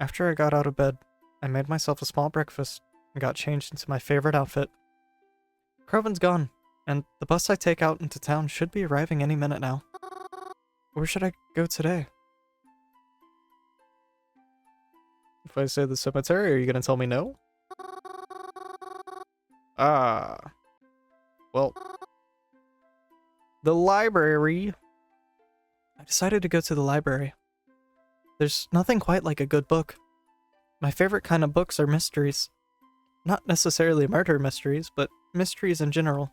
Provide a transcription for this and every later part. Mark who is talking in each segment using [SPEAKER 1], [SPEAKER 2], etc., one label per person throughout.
[SPEAKER 1] After I got out of bed, I made myself a small breakfast and got changed into my favorite outfit. Croven's gone, and the bus I take out into town should be arriving any minute now. Where should I go today? If I say the cemetery, are you gonna tell me no? Ah. Well. The library. I decided to go to the library. There's nothing quite like a good book. My favorite kind of books are mysteries. Not necessarily murder mysteries, but mysteries in general.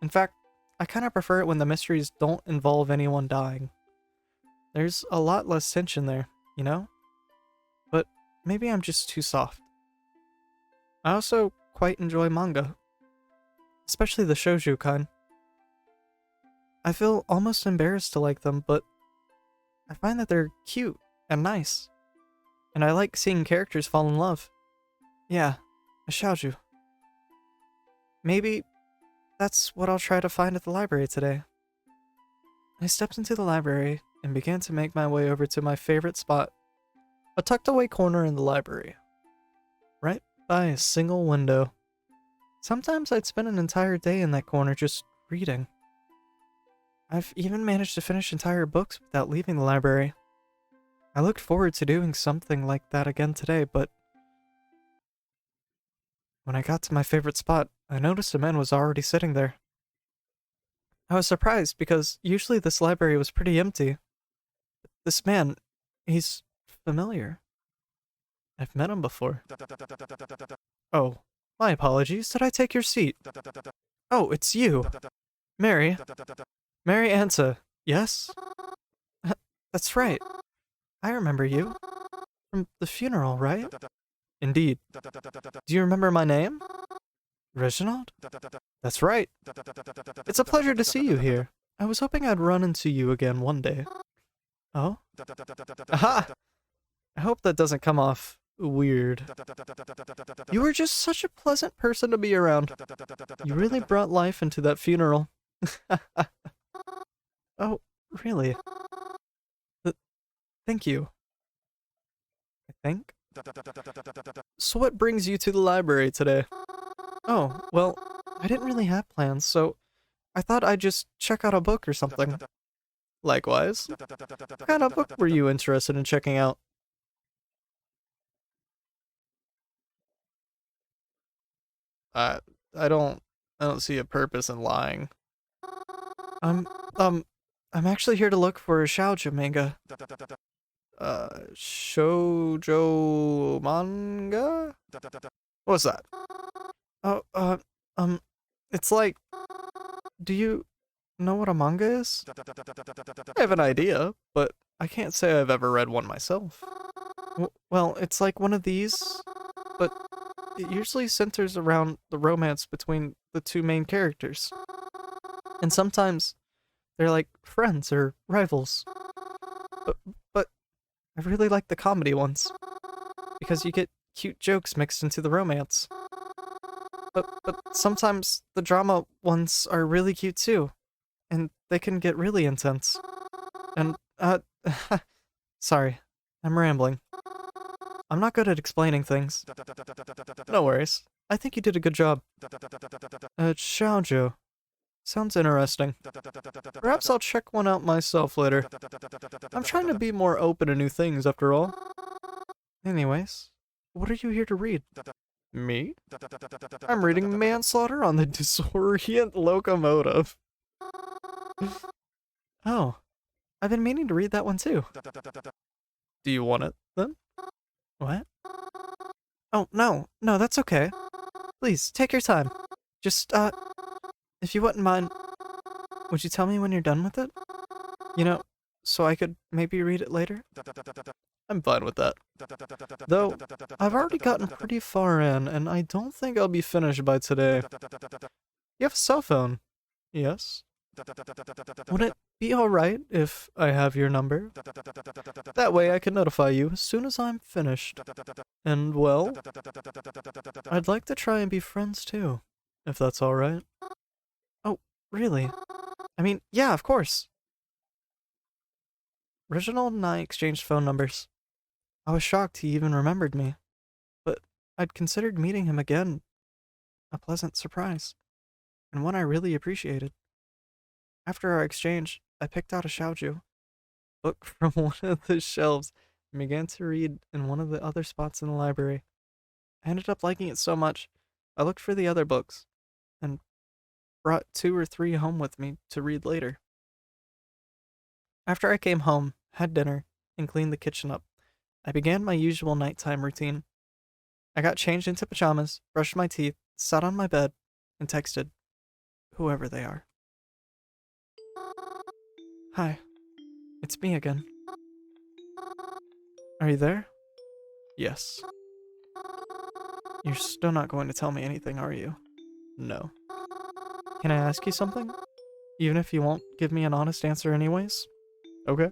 [SPEAKER 1] In fact, I kind of prefer it when the mysteries don't involve anyone dying. There's a lot less tension there, you know? But maybe I'm just too soft. I also quite enjoy manga, especially the shoujo kind. I feel almost embarrassed to like them, but I find that they're cute and nice. And I like seeing characters fall in love. Yeah, a shoujo. Maybe that's what I'll try to find at the library today. I stepped into the library and began to make my way over to my favorite spot, a tucked away corner in the library, right by a single window. Sometimes I'd spend an entire day in that corner just reading. I've even managed to finish entire books without leaving the library. I looked forward to doing something like that again today, but when I got to my favorite spot, I noticed a man was already sitting there. I was surprised because usually this library was pretty empty. This man, he's familiar. I've met him before. Oh, my apologies. Did I take your seat? Oh, it's you. Mary. Mary Ansa. Yes? That's right. I remember you. From the funeral, right? Indeed. Do you remember my name? Reginald? That's right. It's a pleasure to see you here. I was hoping I'd run into you again one day. Oh? Aha! I hope that doesn't come off weird. You were just such a pleasant person to be around. You really brought life into that funeral. Oh, really? Thank you. I think? So what brings you to the library today? Oh, well, I didn't really have plans, so I thought I'd just check out a book or something. Likewise. What kind of book were you interested in checking out? I I don't I don't see a purpose in lying. I'm um I'm actually here to look for a shoujo manga. Shoujo manga? What's that? Oh, um, it's like, do you know what a manga is? I have an idea, but I can't say I've ever read one myself. Well, it's like one of these, but it usually centers around the romance between the two main characters. And sometimes they're like friends or rivals. But, but I really like the comedy ones, because you get cute jokes mixed into the romance. But sometimes the drama ones are really cute too, and they can get really intense. And, sorry, I'm rambling. I'm not good at explaining things. No worries. I think you did a good job. Shoujo. Sounds interesting. Perhaps I'll check one out myself later. I'm trying to be more open to new things after all. Anyways, what are you here to read? Me? I'm reading Manslaughter on the Disorient Locomotive. Oh, I've been meaning to read that one too. Do you want it, then? What? Oh, no, that's okay. Please, take your time. Just, if you wouldn't mind, would you tell me when you're done with it? You know, so I could maybe read it later? I'm fine with that. Though, I've already gotten pretty far in, and I don't think I'll be finished by today. You have a cell phone? Yes. Would it be alright if I have your number? That way I can notify you as soon as I'm finished. And well, I'd like to try and be friends too, if that's alright. Oh, really? I mean, yeah, of course. Reginald and I exchanged phone numbers. I was shocked he even remembered me, but I'd considered meeting him again a pleasant surprise, and one I really appreciated. After our exchange, I picked out a Xiaoju book from one of the shelves and began to read in one of the other spots in the library. I ended up liking it so much, I looked for the other books and brought 2 or 3 home with me to read later. After I came home, had dinner, and cleaned the kitchen up, I began my usual nighttime routine. I got changed into pajamas, brushed my teeth, sat on my bed, and texted whoever they are. Hi, it's me again. Are you there? Yes. You're still not going to tell me anything, are you? No. Can I ask you something? Even if you won't give me an honest answer anyways? Okay.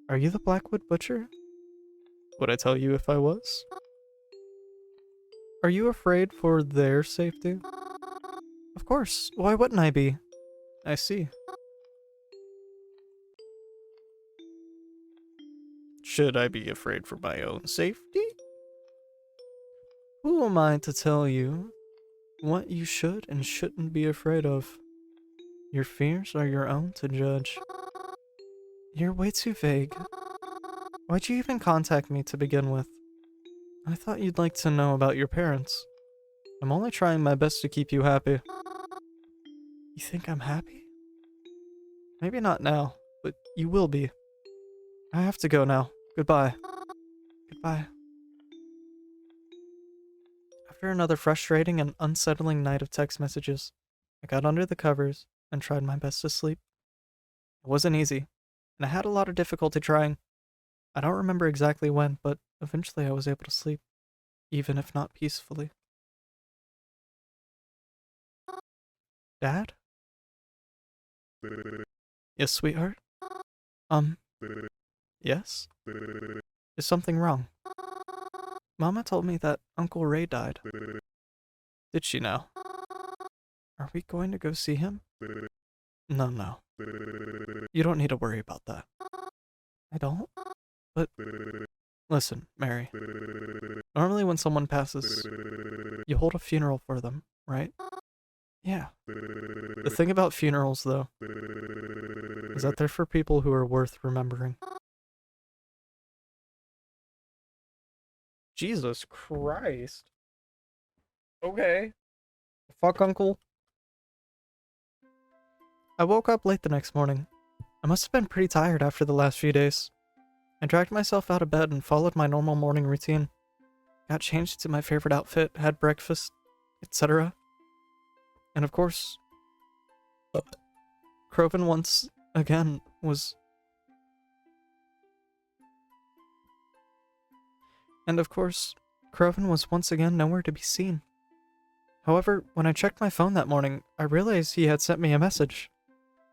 [SPEAKER 1] Are you the Blackwood Butcher? Would I tell you if I was? Are you afraid for their safety? Of course. Why wouldn't I be? I see. Should I be afraid for my own safety? Who am I to tell you what you should and shouldn't be afraid of? Your fears are your own to judge. You're way too vague. Why'd you even contact me to begin with? I thought you'd like to know about your parents. I'm only trying my best to keep you happy. You think I'm happy? Maybe not now, but you will be. I have to go now. Goodbye. Goodbye. After another frustrating and unsettling night of text messages, I got under the covers and tried my best to sleep. It wasn't easy, and I had a lot of difficulty trying. I don't remember exactly when, but eventually I was able to sleep, even if not peacefully. Dad? Yes, sweetheart? Yes? Is something wrong? Mama told me that Uncle Ray died. Did she now? Are we going to go see him? No. You don't need to worry about that. I don't? But, listen, Mary. Normally when someone passes, you hold a funeral for them, right? Yeah. The thing about funerals, though, is that they're for people who are worth remembering. Jesus Christ. Okay. Fuck, Uncle. I woke up late the next morning. I must have been pretty tired after the last few days. I dragged myself out of bed and followed my normal morning routine. Got changed into my favorite outfit, had breakfast, etc. And of course, Croven once again was... Croven was once again nowhere to be seen. However, when I checked my phone that morning, I realized he had sent me a message.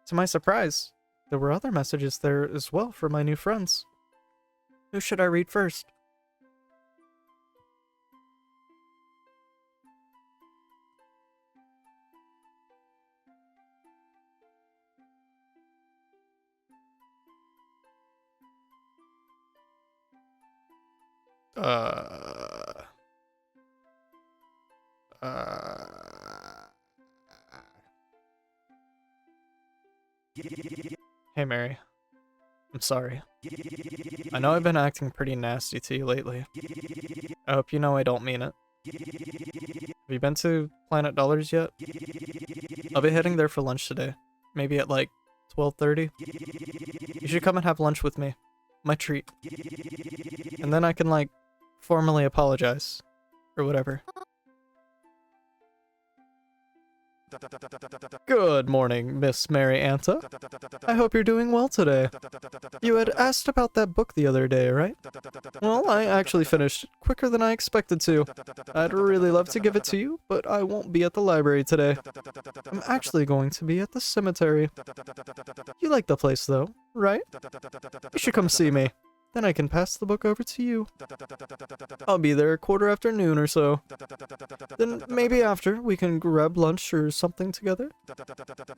[SPEAKER 1] To my surprise, there were other messages there as well for my new friends. Who should I read first? Hey, Mary. I'm sorry. I know I've been acting pretty nasty to you lately. I hope you know I don't mean it. Have you been to Planet Dollars yet? I'll be heading there for lunch today. Maybe at like 12:30. You should come and have lunch with me. My treat. And then I can like formally apologize. Or whatever. Good morning, Miss Mary Anta. I hope you're doing well today. You had asked about that book the other day, right? Well, I actually finished quicker than I expected to. I'd really love to give it to you, but I won't be at the library today. I'm actually going to be at the cemetery. You like the place though, right? You should come see me. Then I can pass the book over to you. I'll be there 1:15 or so. Then maybe after we can grab lunch or something together.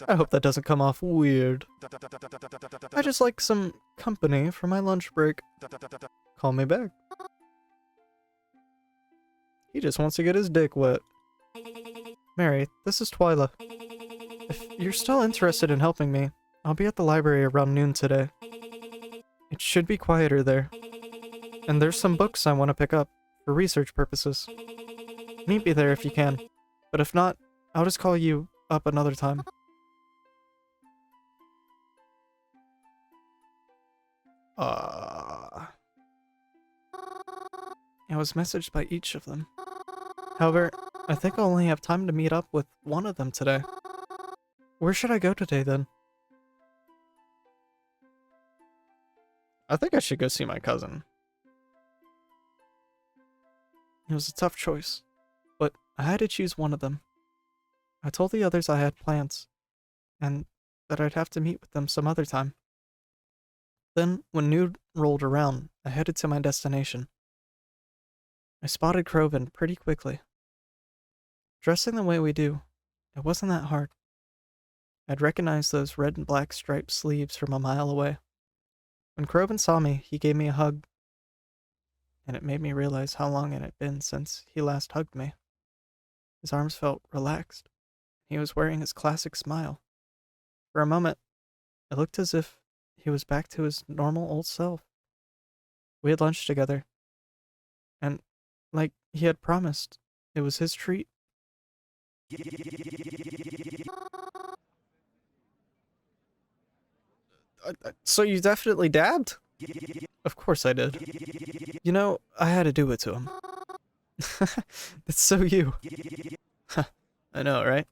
[SPEAKER 1] I hope that doesn't come off weird. I just like some company for my lunch break. Call me back. He just wants to get his dick wet. Mary, this is Twyla. If you're still interested in helping me, I'll be at the library around noon today. It should be quieter there. And there's some books I want to pick up for research purposes. Meet me there if you can. But if not, I'll just call you up another time. I was messaged by each of them. However, I think I'll only have time to meet up with one of them today. Where should I go today then? I think I should go see my cousin. It was a tough choice, but I had to choose one of them. I told the others I had plans, and that I'd have to meet with them some other time. Then, when noon rolled around, I headed to my destination. I spotted Kroven pretty quickly. Dressing the way we do, it wasn't that hard. I'd recognize those red and black striped sleeves from a mile away. When Kroven saw me, he gave me a hug, and it made me realize how long it had been since he last hugged me. His arms felt relaxed. He was wearing his classic smile. For a moment, it looked as if he was back to his normal old self. We had lunch together, and, like he had promised, it was his treat. So you definitely dabbed? Of course I did. You know, I had to do it to him. That's so you. I know, right?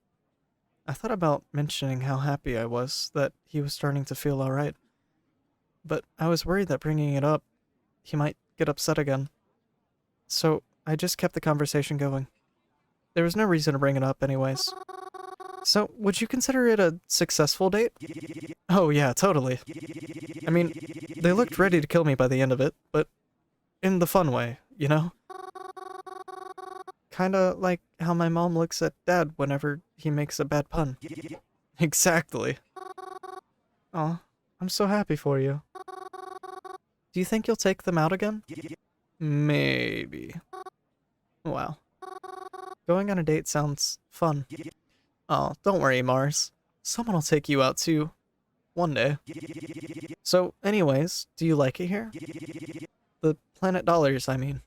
[SPEAKER 1] I thought about mentioning how happy I was that he was starting to feel alright. But I was worried that bringing it up, he might get upset again. So I just kept the conversation going. There was no reason to bring it up anyways. So, would you consider it a successful date? Oh yeah, totally. I mean, they looked ready to kill me by the end of it, but in the fun way, you know? Kinda like how my mom looks at Dad whenever he makes a bad pun. Exactly. Aw, I'm so happy for you. Do you think you'll take them out again? Maybe. Wow. Going on a date sounds fun. Oh, don't worry, Mars. Someone will take you out too. One day. So, anyways, do you like it here? The Planet Dollars, I mean.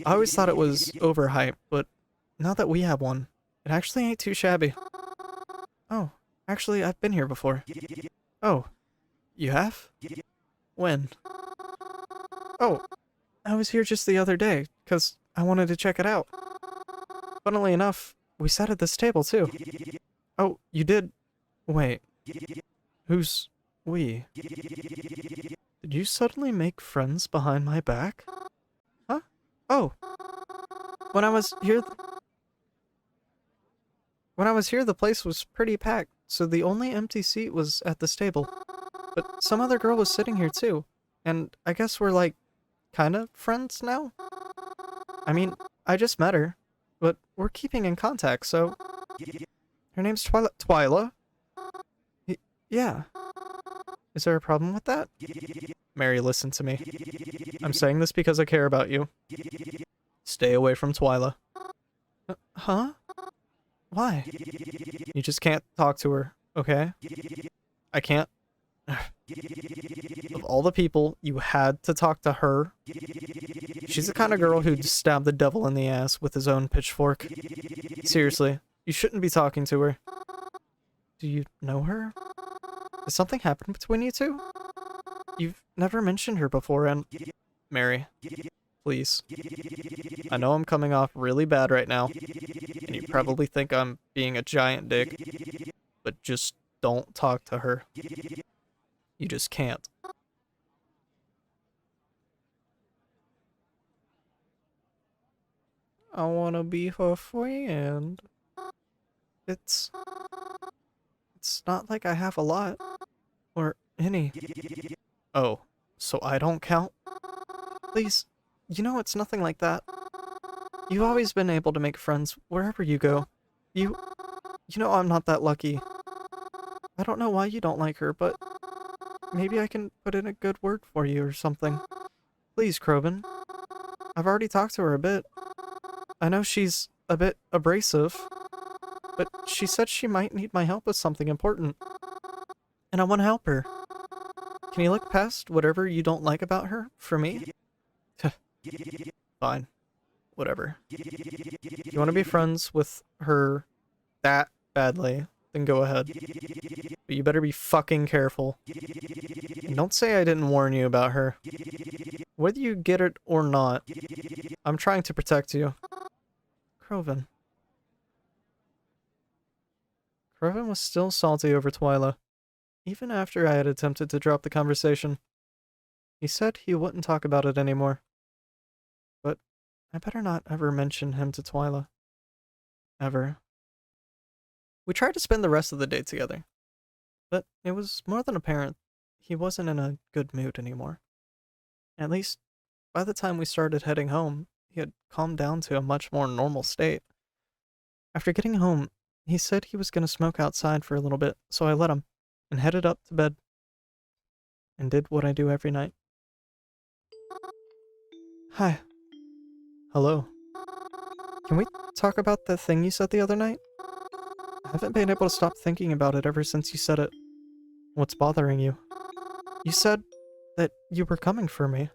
[SPEAKER 1] I always thought it was overhyped, but now that we have one, it actually ain't too shabby. Oh, actually, I've been here before. Oh, you have? When? Oh, I was here just the other day, 'cause I wanted to check it out. Funnily enough, we sat at this table too. Oh, you did? Wait. Who's we? Did you suddenly make friends behind my back? Huh? Oh. When I was here... When I was here, the place was pretty packed, so the only empty seat was at this table. But some other girl was sitting here too, and I guess we're like, kinda friends now? I mean, I just met her, but we're keeping in contact, so... Her name's Twyla? Yeah. Is there a problem with that? Mary, listen to me. I'm saying this because I care about you. Stay away from Twyla. Huh? Why? You just can't talk to her, okay? I can't. Of all the people, you had to talk to her. She's the kind of girl who'd stab the devil in the ass with his own pitchfork. Seriously, you shouldn't be talking to her. Do you know her? Did something happen between you two? You've never mentioned her before, and... Mary, please. I know I'm coming off really bad right now, and you probably think I'm being a giant dick, but just don't talk to her. You just can't. I wanna be her friend. It's not like I have a lot. Or any. Oh, So I don't count? Please, you know it's nothing like that. You've always been able to make friends wherever you go. You, you know I'm not that lucky. I don't know why you don't like her, but maybe I can put in a good word for you or something. Please, Kroven. I've already talked to her a bit. I know she's a bit abrasive, but she said she might need my help with something important. And I want to help her. Can you look past whatever you don't like about her for me? Fine. Whatever. If you want to be friends with her that badly, then go ahead. But you better be fucking careful. And don't say I didn't warn you about her. Whether you get it or not, I'm trying to protect you. Kroven. Kroven was still salty over Twyla, even after I had attempted to drop the conversation. He said he wouldn't talk about it anymore. But I better not ever mention him to Twyla. Ever. We tried to spend the rest of the day together, but it was more than apparent he wasn't in a good mood anymore. At least, by the time we started heading home, he had calmed down to a much more normal state. After getting home, he said he was going to smoke outside for a little bit, so I let him, and headed up to bed, and did what I do every night. Hi. Hello. Can we talk about the thing you said the other night? I haven't been able to stop thinking about it ever since you said it. What's bothering you? You said that you were coming for me.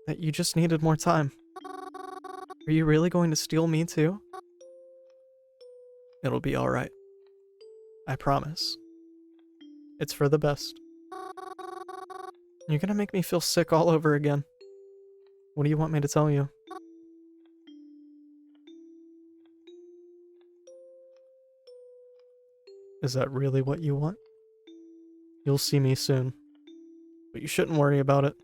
[SPEAKER 1] That you just needed more time. Are you really going to steal me too? It'll be alright. I promise. It's for the best. You're gonna make me feel sick all over again. What do you want me to tell you? Is that really what you want? You'll see me soon. But you shouldn't worry about it.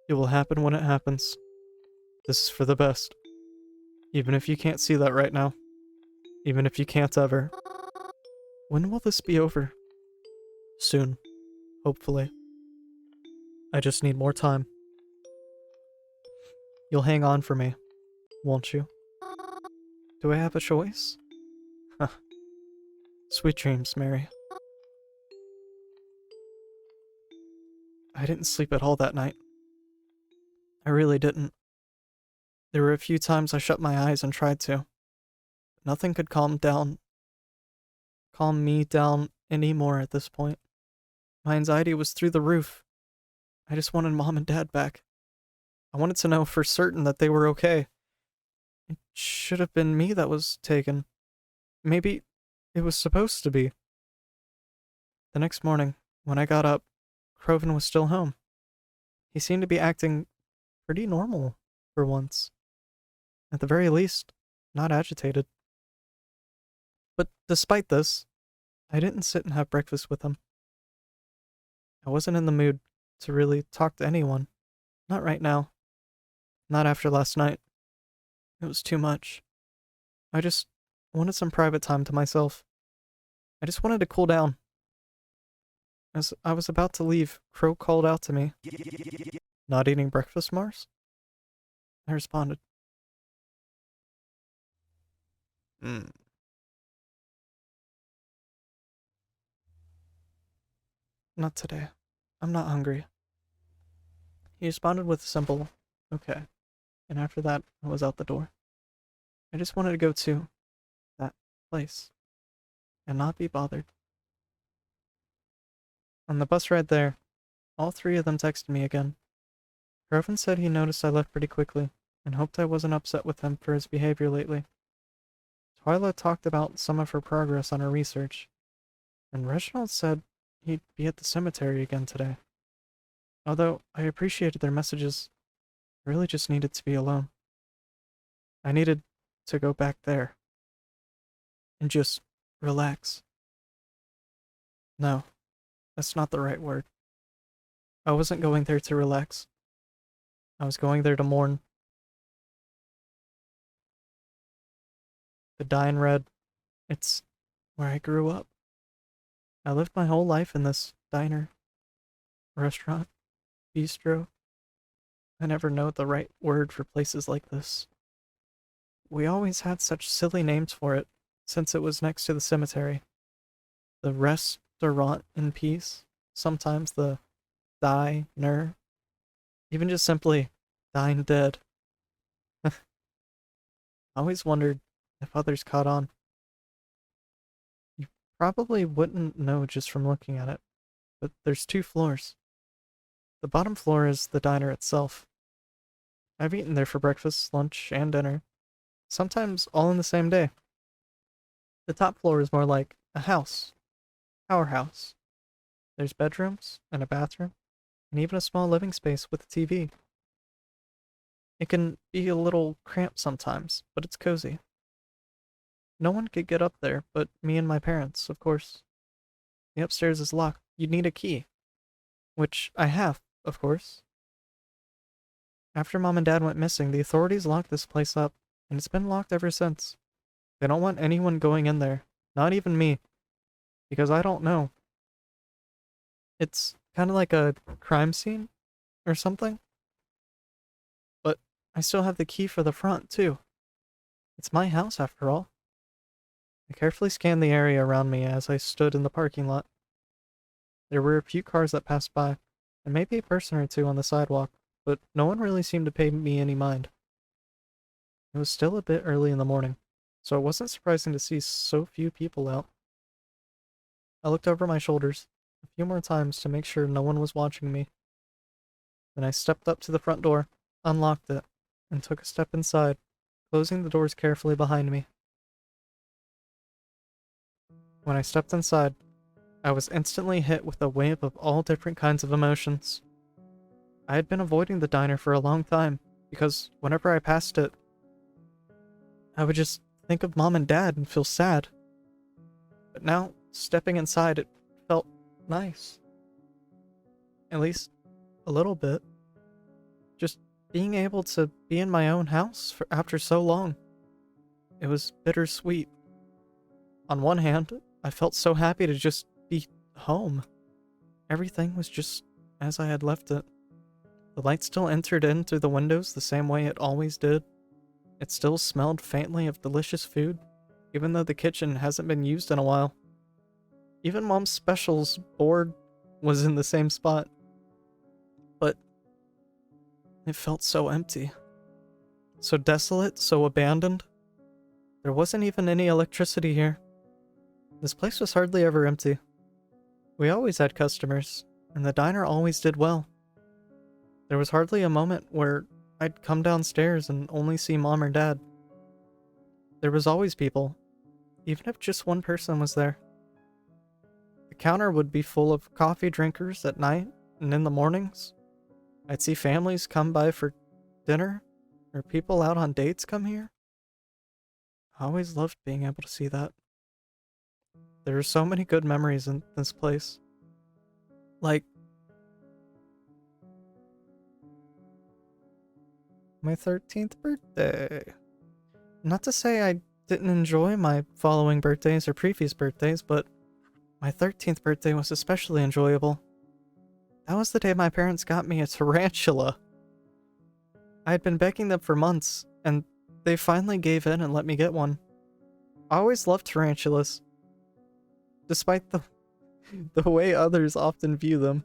[SPEAKER 1] It will happen when it happens. This is for the best. Even if you can't see that right now. Even if you can't ever. When will this be over? Soon. Hopefully. I just need more time. You'll hang on for me, won't you? Do I have a choice? Huh. Sweet dreams, Mary. I didn't sleep at all that night. I really didn't. There were a few times I shut my eyes and tried to. But nothing could calm me down any more at this point. My anxiety was through the roof. I just wanted Mom and Dad back. I wanted to know for certain that they were okay. It should have been me that was taken. Maybe it was supposed to be. The next morning, when I got up, Kroven was still home. He seemed to be acting pretty normal for once. At the very least, not agitated. But despite this, I didn't sit and have breakfast with him. I wasn't in the mood to really talk to anyone. Not right now. Not after last night. It was too much. I just wanted some private time to myself. I just wanted to cool down. As I was about to leave, Crow called out to me. Not eating breakfast, Mars? I responded. Not today. I'm not hungry. He responded with a simple, okay. And after that, I was out the door. I just wanted to go to that place and not be bothered. On the bus ride there, all three of them texted me again. Kroven said he noticed I left pretty quickly and hoped I wasn't upset with him for his behavior lately. Twyla talked about some of her progress on her research, and Reginald said he'd be at the cemetery again today. Although I appreciated their messages, I really just needed to be alone. I needed to go back there and just relax. No, that's not the right word. I wasn't going there to relax. I was going there to mourn. The Dying Red, it's where I grew up. I lived my whole life in this diner. restaurant, bistro. I never know the right word for places like this. We always had such silly names for it, since it was next to the cemetery. The restaurant in peace, sometimes the diner, even just simply dine dead. I always wondered if others caught on. You probably wouldn't know just from looking at it, but there's 2 floors. The bottom floor is the diner itself. I've eaten there for breakfast, lunch, and dinner, sometimes all in the same day. The top floor is more like a house, our house. There's bedrooms and a bathroom, and even a small living space with a TV. It can be a little cramped sometimes, but it's cozy. No one could get up there but me and my parents, of course. The upstairs is locked. You'd need a key, which I have, of course. After Mom and Dad went missing, the authorities locked this place up, and it's been locked ever since. They don't want anyone going in there, not even me, because I don't know. It's kind of like a crime scene or something. But I still have the key for the front, too. It's my house, after all. I carefully scanned the area around me as I stood in the parking lot. There were a few cars that passed by, and maybe a person or two on the sidewalk, but no one really seemed to pay me any mind. It was still a bit early in the morning, so it wasn't surprising to see so few people out. I looked over my shoulders a few more times to make sure no one was watching me. Then I stepped up to the front door, unlocked it, and took a step inside, closing the doors carefully behind me. When I stepped inside, I was instantly hit with a wave of all different kinds of emotions. I had been avoiding the diner for a long time, because whenever I passed it, I would just think of Mom and Dad and feel sad. But now, stepping inside, it felt nice. At least, a little bit. Just being able to be in my own house after so long. It was bittersweet. On one hand, I felt so happy to just be home. Everything was just as I had left it. The light still entered in through the windows the same way it always did. It still smelled faintly of delicious food, even though the kitchen hasn't been used in a while. Even Mom's specials board was in the same spot. But it felt so empty. So desolate, so abandoned. There wasn't even any electricity here. This place was hardly ever empty. We always had customers, and the diner always did well. There was hardly a moment where I'd come downstairs and only see Mom or Dad. There was always people, even if just one person was there. The counter would be full of coffee drinkers at night, and in the mornings, I'd see families come by for dinner, or people out on dates come here. I always loved being able to see that. There are so many good memories in this place. Like my 13th birthday. Not to say I didn't enjoy my following birthdays or previous birthdays, but my 13th birthday was especially enjoyable. That was the day my parents got me a tarantula. I had been begging them for months, and they finally gave in and let me get one. I always loved tarantulas, despite the way others often view them.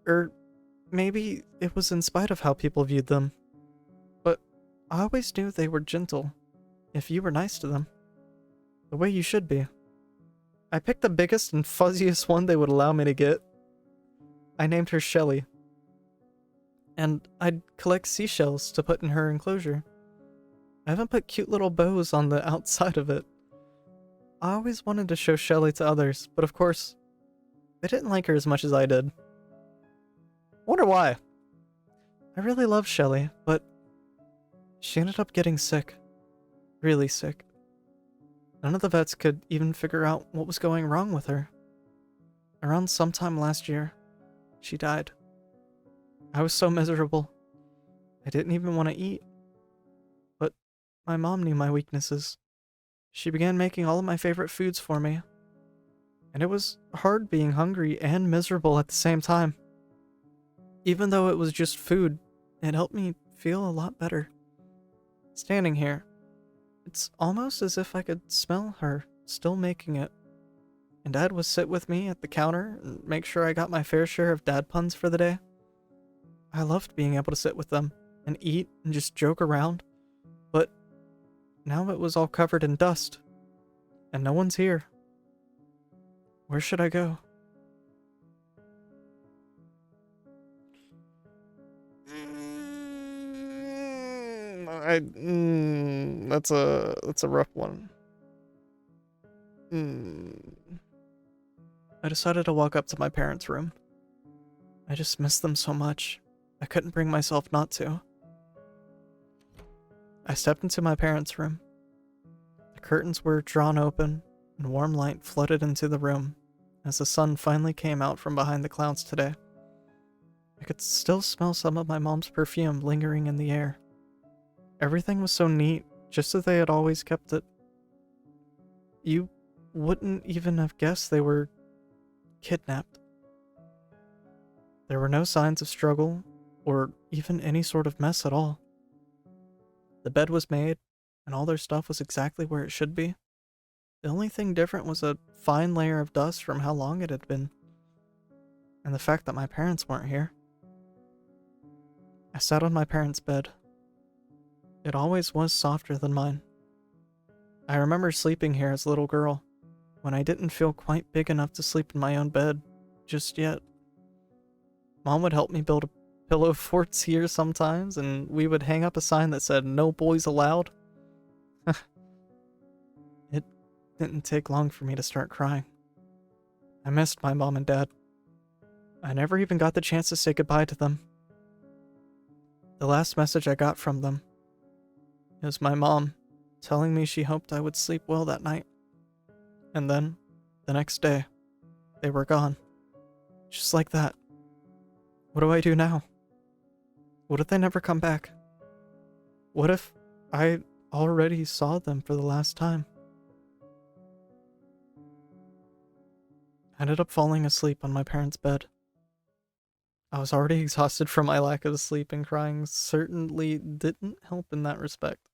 [SPEAKER 1] Or maybe it was in spite of how people viewed them. But I always knew they were gentle, if you were nice to them. The way you should be. I picked the biggest and fuzziest one they would allow me to get. I named her Shelly. And I'd collect seashells to put in her enclosure. I even put cute little bows on the outside of it. I always wanted to show Shelly to others, but of course, they didn't like her as much as I did. Wonder why. I really love Shelly, but she ended up getting sick. Really sick. None of the vets could even figure out what was going wrong with her. Around sometime last year, she died. I was so miserable. I didn't even want to eat. But my mom knew my weaknesses. She began making all of my favorite foods for me. And it was hard being hungry and miserable at the same time. Even though it was just food, it helped me feel a lot better. Standing here, it's almost as if I could smell her still making it. And Dad would sit with me at the counter and make sure I got my fair share of dad puns for the day. I loved being able to sit with them and eat and just joke around, but now it was all covered in dust, and no one's here. Where should I go? That's a rough one. I decided to walk up to my parents' room. I just missed them so much. I couldn't bring myself not to. I stepped into my parents' room. The curtains were drawn open, and warm light flooded into the room as the sun finally came out from behind the clouds today. I could still smell some of my mom's perfume lingering in the air. Everything was so neat, just as they had always kept it. You wouldn't even have guessed they were kidnapped. There were no signs of struggle, or even any sort of mess at all. The bed was made, and all their stuff was exactly where it should be. The only thing different was a fine layer of dust from how long it had been, and the fact that my parents weren't here. I sat on my parents' bed. It always was softer than mine. I remember sleeping here as a little girl, when I didn't feel quite big enough to sleep in my own bed just yet. Mom would help me build pillow forts here sometimes, and we would hang up a sign that said, "No boys allowed." It didn't take long for me to start crying. I missed my mom and dad. I never even got the chance to say goodbye to them. The last message I got from them, it was my mom telling me she hoped I would sleep well that night. And then, the next day, they were gone. Just like that. What do I do now? What if they never come back? What if I already saw them for the last time? I ended up falling asleep on my parents' bed. I was already exhausted from my lack of sleep, and crying certainly didn't help in that respect.